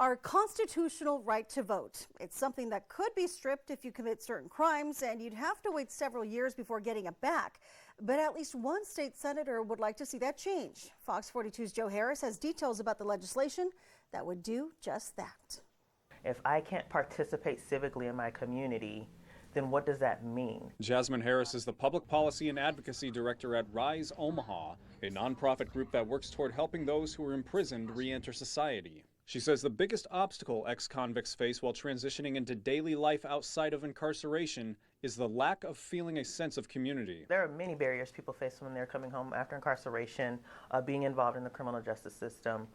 Our constitutional right to vote. It's something that could be stripped if you commit certain crimes, and you'd have to wait several years before getting it back. But at least one state senator would like to see that change. Fox 42's Joe Harris has details about the legislation that would do just that. If I can't participate civically in my community, then what does that mean? Jasmine Harris is the Public Policy and Advocacy Director at Rise Omaha, a nonprofit group that works toward helping those who are imprisoned re-enter society. She says the biggest obstacle ex-convicts face while transitioning into daily life outside of incarceration is the lack of feeling a sense of community. There are many barriers people face when they're coming home after incarceration, being involved in the criminal justice system,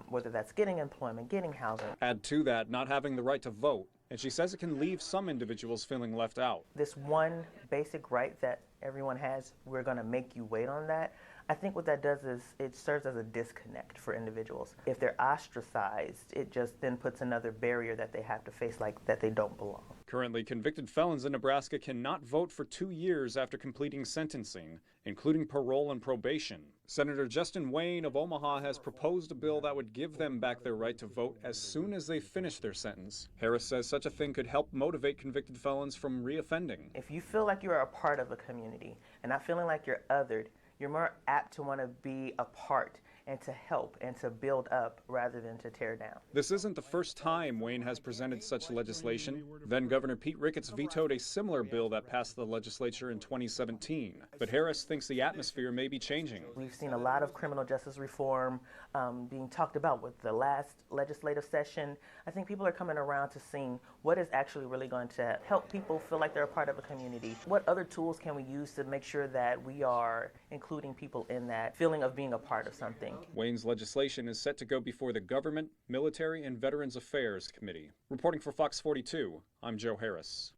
whether that's getting employment, getting housing. Add to that not having the right to vote, and she says it can leave some individuals feeling left out. This one basic right that everyone has, we're going to make you wait on that. I think what that does is it serves as a disconnect for individuals. If they're ostracized, it just then puts another barrier that they have to face, like that they don't belong. Currently, convicted felons in Nebraska cannot vote for 2 years after completing sentencing, including parole and probation. Senator Justin Wayne of Omaha has proposed a bill that would give them back their right to vote as soon as they finish their sentence. Harris says such a thing could help motivate convicted felons from reoffending. If you feel like you're a part of a community and not feeling like you're othered, you're more apt to want to be a part and to help and to build up rather than to tear down. This isn't the first time Wayne has presented such legislation. Then Governor Pete Ricketts vetoed a similar bill that passed the legislature in 2017. But Harris thinks the atmosphere may be changing. We've seen a lot of criminal justice reform being talked about with the last legislative session. I think people are coming around to seeing what is actually really going to help people feel like they're a part of a community. What other tools can we use to make sure that we are including people in that feeling of being a part of something? Wayne's legislation is set to go before the Government, Military, and Veterans Affairs Committee. Reporting for Fox 42, I'm Joe Harris.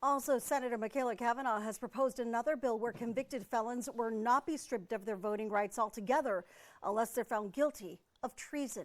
Also, Senator Michaela Cavanaugh has proposed another bill where convicted felons will not be stripped of their voting rights altogether unless they're found guilty of treason.